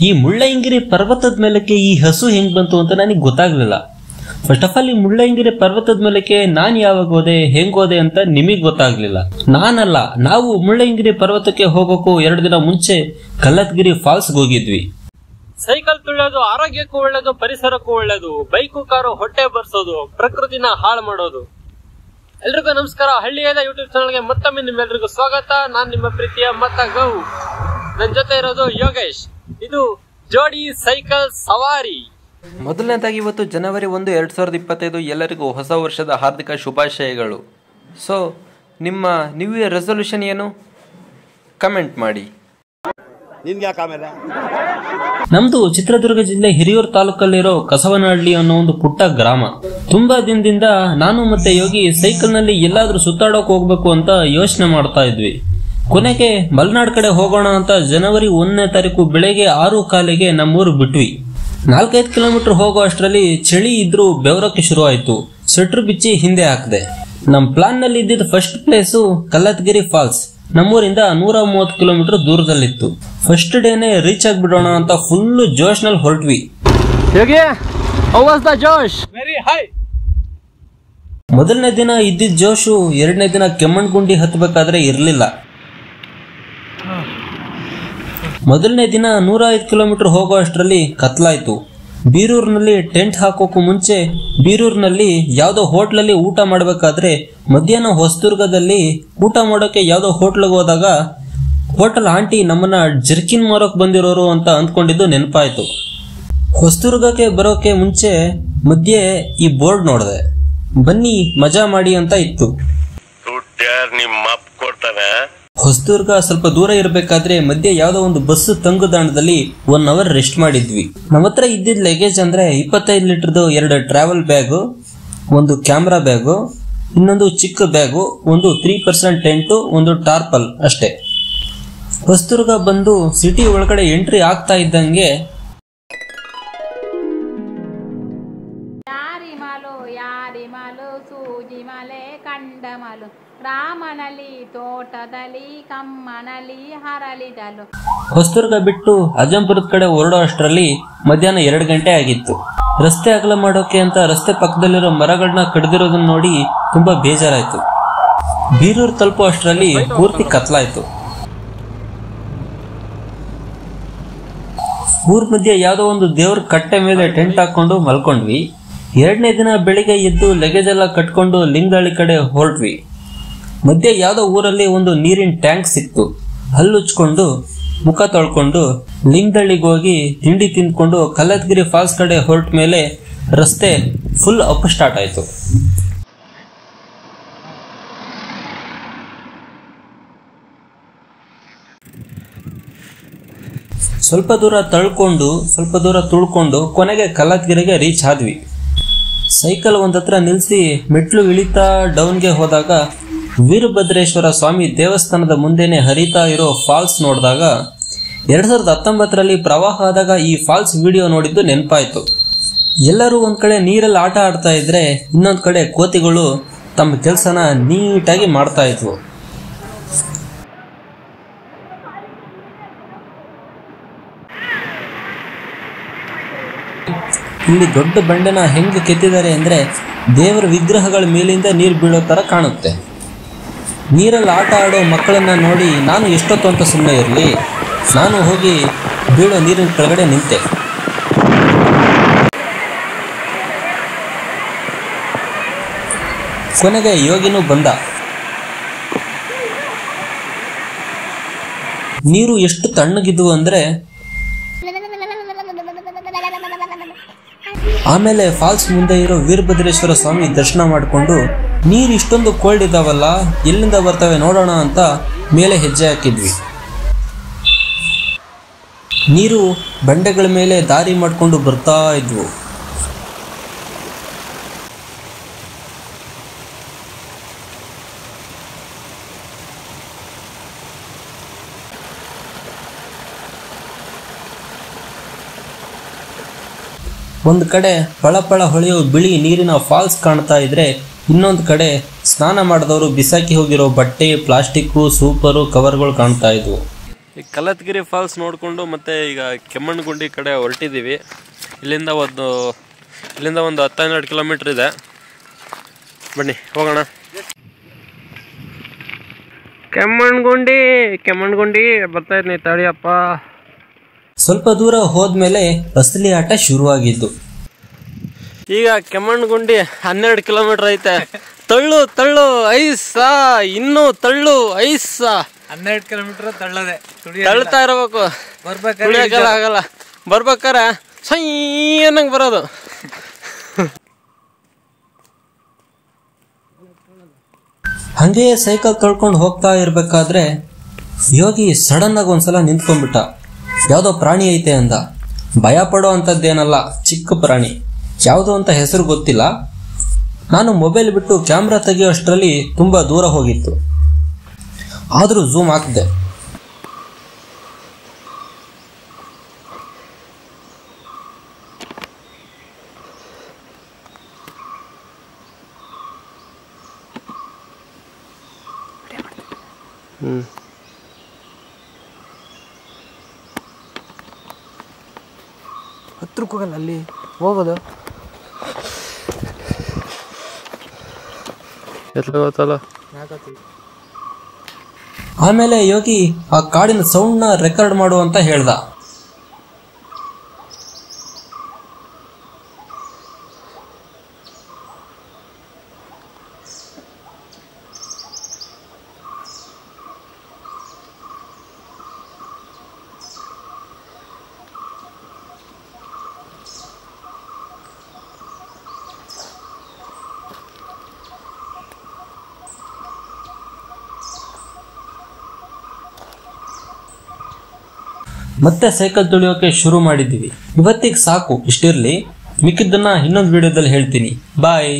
ಈ ಮುಳ್ಳಯ್ಯನಗಿರಿ ಪರ್ವತದ ಮೇಲಕ್ಕೆ ಈ ಹಸು ಹೆಂಗ್ ಬಂತು ಅಂತ ನನಗೆ ಗೊತ್ತಾಗ್ಲಿಲ್ಲ. ಫಸ್ಟ್ ಆಫ್ ಆಲ್ ಈ ಮುಳ್ಳಯ್ಯನಗಿರಿ ಪರ್ವತದ ಮೇಲಕ್ಕೆ ನಾನ್ ಯಾವಾಗ ಹೋದೆ ಹೆಂಗ್ ಹೋದೆ ಅಂತ ನಿಮಗ್ ಗೊತ್ತಾಗ್ಲಿಲ್ಲ. ನಾನಲ್ಲ, ನಾವು ಮುಳ್ಳಯ್ಯನಗಿರಿ ಪರ್ವತಕ್ಕೆ ಹೋಗೋಕ್ಕೂ 2 ದಿನ ಮುಂಚೆ ಕಲ್ಲತ್ಗಿರಿ ಫಾಲ್ಸ್ಗೆ ಹೋಗಿದ್ವಿ. ಸೈಕಲ್ ತುಳ್ಳೋದು ಆರೋಗ್ಯಕ್ಕೂ ಒಳ್ಳೇದು, ಪರಿಸರಕ್ಕೂ ಒಳ್ಳೇದು. ಬೈಕು ಕಾರು ಹೊಟ್ಟೆ ಬರ್ಸೋದು, ಪ್ರಕೃತಿನ ಹಾಳು ಮಾಡೋದು. ಎಲ್ರಿಗೂ ನಮಸ್ಕಾರ. ಹಳ್ಳಿಯದ ಯೂಟ್ಯೂಬ್ ಚಾನಲ್ಗೆ ಮತ್ತೊಮ್ಮೆ ನಿಮ್ಮೆಲ್ರಿಗೂ ಸ್ವಾಗತ. ನಾನ್ ನಿಮ್ಮ ಪ್ರೀತಿಯ ಮತ್ತ ಗೌ. ನನ್ ಜೊತೆ ಇರೋದು ಯೋಗೇಶ್. ಇದು ಜೋಡಿ ಸೈಕಲ್ ಸವಾರಿ. ಮೊದಲನೇದಾಗಿ ಇವತ್ತು ಜನವರಿ 1, 2025 ಎಲ್ಲರಿಗೂ ಹೊಸ ವರ್ಷದ ಹಾರ್ದಿಕ ಶುಭಾಶಯಗಳು. ಸೊ ನಿಮ್ಮ ನ್ಯೂ ಇಯರ್ ರೆಸೊಲ್ಯೂಷನ್ ಏನು? ಕಮೆಂಟ್ ಮಾಡಿ. ನಮ್ದು ಚಿತ್ರದುರ್ಗ ಜಿಲ್ಲೆ ಹಿರಿಯೂರು ತಾಲೂಕಲ್ಲಿರೋ ಕಸವನಹಳ್ಳಿ ಅನ್ನೋ ಒಂದು ಪುಟ್ಟ ಗ್ರಾಮ. ತುಂಬಾ ದಿನದಿಂದ ನಾನು ಮತ್ತೆ ಯೋಗಿ ಸೈಕಲ್ ನಲ್ಲಿ ಎಲ್ಲಾದ್ರೂ ಸುತ್ತಾಡೋಕ್ ಹೋಗ್ಬೇಕು ಅಂತ ಯೋಚನೆ ಮಾಡ್ತಾ ಇದ್ವಿ. ಕೊನೆಗೆ ಮಲೆನಾಡ್ ಕಡೆ ಹೋಗೋಣ ಅಂತ ಜನವರಿ 1ನೇ ತಾರೀಕು ಬೆಳಗ್ಗೆ 6:15ಗೆ ನಮ್ಮೂರು ಬಿಟ್ವಿ. 4-5 ಕಿಲೋಮೀಟರ್ ಹೋಗೋ ಅಷ್ಟರಲ್ಲಿ ಚಳಿ ಇದ್ರೂ ಬೆವರಕ್ಕೆ ಶುರು ಆಯ್ತು. ಸ್ವೆಟರ್ ಬಿಚ್ಚಿ ಹಿಂದೆ ಹಾಕಿದೆ. ನಮ್ ಪ್ಲಾನ್ ನಲ್ಲಿ ಇದ್ದಿದ್ದ ಫಸ್ಟ್ ಪ್ಲೇಸು ಕಲ್ಲತ್ಗಿರಿ ಫಾಲ್ಸ್. ನಮ್ಮೂರಿಂದ 130 ಕಿಲೋಮೀಟರ್ ದೂರದಲ್ಲಿತ್ತು. ಫಸ್ಟ್ ಡೇನೆ ರೀಚ್ ಆಗ್ಬಿಡೋಣ ಅಂತ ಫುಲ್ ಜೋಶ್ ನಲ್ಲಿ ಹೊರಟ್ವಿ. ಮೊದಲನೇ ದಿನ ಇದ್ದಿದ್ದ ಜೋಶು 2ನೇ ದಿನ ಕೆಮ್ಮಣ್ಗುಂಡಿ ಹತ್ತಬೇಕಾದ್ರೆ ಇರ್ಲಿಲ್ಲ. ಮೊದಲನೇ ದಿನ 105 ಕಿಲೋಮೀಟರ್ ಹೋಗೋ ಅಷ್ಟರಲ್ಲಿ ಕತ್ಲಾಯ್ತು. ಬೀರೂರಿನಲ್ಲಿ ಟೆಂಟ್ ಹಾಕೋಕು ಮುಂಚೆ ಬೀರೂರಿನಲ್ಲಿ ಯಾವ್ದೋ ಹೋಟ್ಲಲ್ಲಿ ಊಟ ಮಾಡ್ಬೇಕಾದ್ರೆ ಮಧ್ಯಾಹ್ನ ಹೊಸದುರ್ಗದಲ್ಲಿ ಊಟ ಮಾಡೋಕೆ ಯಾವ್ದೋ ಹೋಟ್ಲಿಗೆ ಹೋದಾಗ ಹೋಟೆಲ್ ಆಂಟಿ ನಮ್ಮನ್ನ ಜರ್ಕಿನ್ ಮಾರೋಕ್ ಬಂದಿರೋರು ಅಂತ ಅಂದ್ಕೊಂಡಿದ್ದು ನೆನಪಾಯ್ತು. ಹೊಸದುರ್ಗಕ್ಕೆ ಬರೋಕೆ ಮುಂಚೆ ಮಧ್ಯೆ ಈ ಬೋರ್ಡ್ ನೋಡಿದೆ, ಬನ್ನಿ ಮಜಾ ಮಾಡಿ ಅಂತ ಇತ್ತು. ಹೊಸದುರ್ಗ ಸ್ವಲ್ಪ ದೂರ ಇರಬೇಕಾದ್ರೆ ಮಧ್ಯೆ ಯಾವ್ದೋ ಒಂದು ಬಸ್ ತಂಗುದಾಣದಲ್ಲಿ 1 ಅವರ್ ರೆಸ್ಟ್ ಮಾಡಿದ್ವಿ. ನಮ್ಮ ಹತ್ರ ಇದ್ದಿದ್ದ ಲಗೇಜ್ ಅಂದ್ರೆ 25 ಲೀಟರ್ದು 2 ಟ್ರಾವೆಲ್ ಬ್ಯಾಗು, ಒಂದು ಕ್ಯಾಮ್ರಾ ಬ್ಯಾಗು, ಇನ್ನೊಂದು ಚಿಕ್ಕ ಬ್ಯಾಗು, ಒಂದು 3% ಟೆಂಟು, ಒಂದು ಟಾರ್ಪಲ್ ಅಷ್ಟೇ. ಹೊಸದುರ್ಗ ಬಂದು ಸಿಟಿ ಒಳಗಡೆ ಎಂಟ್ರಿ ಆಗ್ತಾ ಇದ್ದಂಗೆ ರಾಮನಲ್ಲಿ ತೋಟದಲ್ಲಿ ಕಮ್ಮನಲ್ಲಿ ಹರಳಿದಲು. ಹೊಸದುರ್ಗ ಬಿಟ್ಟು ಅಜ್ಜಂಪುರದ ಕಡೆ ಹೊರಡೋ ಅಷ್ಟರಲ್ಲಿ ಮಧ್ಯಾಹ್ನ 2 ಗಂಟೆ ಆಗಿತ್ತು. ರಸ್ತೆ ಅಗಲ ಮಾಡೋಕೆ ಅಂತ ರಸ್ತೆ ಪಕ್ಕದಲ್ಲಿರೋ ಮರಗಳನ್ನ ಕಡ್ದಿರೋದನ್ನ ನೋಡಿ ತುಂಬಾ ಬೇಜಾರಾಯ್ತು. ಬೀರೂರು ತಲುಪೋ ಅಷ್ಟರಲ್ಲಿ ಪೂರ್ತಿ ಕತ್ಲಾಯ್ತು. ಊರ್ ಮಧ್ಯೆ ಯಾವ್ದೋ ಒಂದು ದೇವ್ರ ಕಟ್ಟೆ ಮೇಲೆ ಟೆಂಟ್ ಹಾಕೊಂಡು ಮಲ್ಕೊಂಡ್ವಿ. 2ನೇ ದಿನ ಬೆಳಿಗ್ಗೆ ಎದ್ದು ಲಗೇಜ್ ಎಲ್ಲ ಕಟ್ಕೊಂಡು ಲಿಂಗದಳ್ಳಿ ಕಡೆ ಹೊರಟ್ವಿ. ಮಧ್ಯೆ ಯಾವ್ದೋ ಊರಲ್ಲಿ ಒಂದು ನೀರಿನ ಟ್ಯಾಂಕ್ ಸಿಕ್ತು. ಹಲ್ಲುಚ್ಕೊಂಡು ಮುಖ ತೊಳ್ಕೊಂಡು ಲಿಂಗದಳ್ಳಿಗೆ ಹೋಗಿ ತಿಂಡಿ ತಿಂದ್ಕೊಂಡು ಕಲ್ಲತ್ಗಿರಿ ಫಾಲ್ಸ್ ಕಡೆ ಹೊರಟ ಮೇಲೆ ರಸ್ತೆ ಫುಲ್ ಅಪ್ ಸ್ಟಾರ್ಟ್ ಆಯ್ತು. ಸ್ವಲ್ಪ ದೂರ ತಳ್ಕೊಂಡು ಸ್ವಲ್ಪ ದೂರ ತುಳ್ಕೊಂಡು ಕೊನೆಗೆ ಕಲ್ಲತ್ಗಿರಿಗೆ ರೀಚ್ ಆದ್ವಿ. ಸೈಕಲ್ ಒಂದತ್ರ ನಿಲ್ಸಿ ಮೆಟ್ಲು ಇಳಿತಾ ಡೌನ್ಗೆ ಹೋದಾಗ ವೀರಭದ್ರೇಶ್ವರ ಸ್ವಾಮಿ ದೇವಸ್ಥಾನದ ಮುಂದೆನೆ ಹರಿತಾ ಇರೋ ಫಾಲ್ಸ್ ನೋಡಿದಾಗ 2019ರಲ್ಲಿ ಪ್ರವಾಹ ಆದಾಗ ಈ ಫಾಲ್ಸ್ ವಿಡಿಯೋ ನೋಡಿದ್ದು ನೆನಪಾಯ್ತು. ಎಲ್ಲರೂ ಒಂದ್ ಕಡೆ ನೀರಲ್ಲಿ ಆಟ ಆಡ್ತಾ ಇದ್ರೆ ಇನ್ನೊಂದ್ ಕಡೆ ಕೋತಿಗಳು ತಮ್ಮ ಕೆಲಸನ ನೀಟಾಗಿ ಮಾಡ್ತಾ ಇದ್ವು. ಇಲ್ಲಿ ದೊಡ್ಡ ಬಂಡೆನ ಹೆಂಗೆ ಕೆತ್ತಿದ್ದಾರೆ ಅಂದ್ರೆ ದೇವರ ವಿಗ್ರಹಗಳ ಮೇಲಿಂದ ನೀರು ಬೀಳೋ ತರ ಕಾಣುತ್ತೆ. ನೀರಲ್ಲಿ ಆಟ ಆಡೋ ಮಕ್ಕಳನ್ನ ನೋಡಿ ನಾನು ಎಷ್ಟೊತ್ತು ಅಂತ ಸುಮ್ಮನೆ ಇರಲಿ, ನಾನು ಹೋಗಿ ಬೀಳೋ ನೀರಿನ ಕೆಳಗಡೆ ನಿಂತೆ. ಕೊನೆಗೆ ಯೋಗಿನೂ ಬಂದ. ನೀರು ಎಷ್ಟು ತಣ್ಣಗಿದ್ವು ಅಂದ್ರೆ ಆಮೇಲೆ ಫಾಲ್ಸ್ ಮುಂದೆ ಇರೋ ವೀರಭದ್ರೇಶ್ವರ ಸ್ವಾಮಿ ದರ್ಶನ ಮಾಡಿಕೊಂಡು ನೀರು ಇಷ್ಟೊಂದು ಕೋಲ್ಡ್ ಇದಾವಲ್ಲ, ಎಲ್ಲಿಂದ ಬರ್ತವೆ ನೋಡೋಣ ಅಂತ ಮೇಲೆ ಹೆಜ್ಜೆ ಹಾಕಿದ್ವಿ. ನೀರು ಬಂಡೆಗಳ ಮೇಲೆ ದಾರಿ ಮಾಡಿಕೊಂಡು ಬರ್ತಾ ಇದ್ವು. ಒಂದು ಕಡೆ ಪಳಪಳ ಹೊಳೆಯೋ ಬಿಳಿ ನೀರಿನ ಫಾಲ್ಸ್ ಕಾಣ್ತಾ ಇದ್ರೆ ಇನ್ನೊಂದು ಕಡೆ ಸ್ನಾನ ಮಾಡಿದವರು ಬಿಸಾಕಿ ಹೋಗಿರೋ ಬಟ್ಟೆ, ಪ್ಲಾಸ್ಟಿಕ್ಕು, ಸೂಪರು, ಕವರ್ಗಳು ಕಾಣ್ತಾ ಇದ್ವು. ಈ ಕಲತ್ಗಿರಿ ಫಾಲ್ಸ್ ನೋಡಿಕೊಂಡು ಮತ್ತೆ ಈಗ ಕೆಮ್ಮಣ್ಣಗುಂಡಿ ಕಡೆ ಹೊರಟಿದ್ದೀವಿ. ಇಲ್ಲಿಂದ ಒಂದು 10-12 ಕಿಲೋಮೀಟ್ರ್ ಇದೆ. ಬನ್ನಿ ಹೋಗೋಣ. ಕೆಮ್ಮಣ್ಣಗುಂಡಿ ಬರ್ತಾ ಇದ್ದೀನಿ ತಡಿಯಪ್ಪ. ಸ್ವಲ್ಪ ದೂರ ಹೋದ್ಮೇಲೆ ಅಸಲಿ ಆಟ ಶುರುವಾಗಿದ್ದು. ಈಗ ಕೆಮ್ಮಣ್ಣಗುಂಡಿ 12 ಕಿಲೋಮೀಟರ್ ಐತೆ. ತಳ್ಳು ಐಸಾ, ಇನ್ನೂ ತಳ್ಳು ಐಸಾ. 12 ಕಿಲೋಮೀಟರ್ ತಳ್ಳದೆ ತಳ್ತಾ ಇರಬೇಕು. ಆಗಲ್ಲ ಬರ್ಬೇಕಾರ ಸೈ ಅನ್ನಂಗೆ ಬರೋದು. ಹಂಗೆ ಸೈಕಲ್ ತೊಳ್ಕೊಂಡು ಹೋಗ್ತಾ ಇರ್ಬೇಕಾದ್ರೆ ಯೋಗಿ ಸಡನ್ ಆಗಿ ಒಂದ್ಸಲ ನಿಂತ್ಕೊಂಡ್ಬಿಟ್ಟ. ಯಾವ್ದೋ ಪ್ರಾಣಿ ಐತೆ ಅಂದ. ಭಯ ಪಡೋ ಅಂತದ್ದೇನಲ್ಲ, ಚಿಕ್ಕ ಪ್ರಾಣಿ, ಯಾವ್ದು ಅಂತ ಹೆಸರು ಗೊತ್ತಿಲ್ಲ. ನಾನು ಮೊಬೈಲ್ ಬಿಟ್ಟು ಕ್ಯಾಮ್ರಾ ತೆಗೆಯೋಷ್ಟರಲ್ಲಿ ತುಂಬಾ ದೂರ ಹೋಗಿತ್ತು. ಆದ್ರೂ ಝೂಮ್ ಹಾಕಿದೆ. ಹತ್ರಕ್ಕೆ ಹೋಗಲ್ಲ, ಅಲ್ಲಿ ಹೋಗೋದು. ಆಮೇಲೆ ಯೋಗಿ ಆ ಕಾಡಿನ ಸೌಂಡ್ ನ ರೆಕಾರ್ಡ್ ಮಾಡು ಅಂತ ಹೇಳ್ದ. ಮತ್ತೆ ಸೈಕಲ್ ತುಳಿಯೋಕೆ ಶುರು ಮಾಡಿದ್ದೀವಿ. ಇವತ್ತಿಗೆ ಸಾಕು, ಇಷ್ಟಿರ್ಲಿ. ಮಿಕ್ಕಿದ್ದನ್ನ ಇನ್ನೊಂದು ವಿಡಿಯೋದಲ್ಲಿ ಹೇಳ್ತೀನಿ. ಬಾಯ್.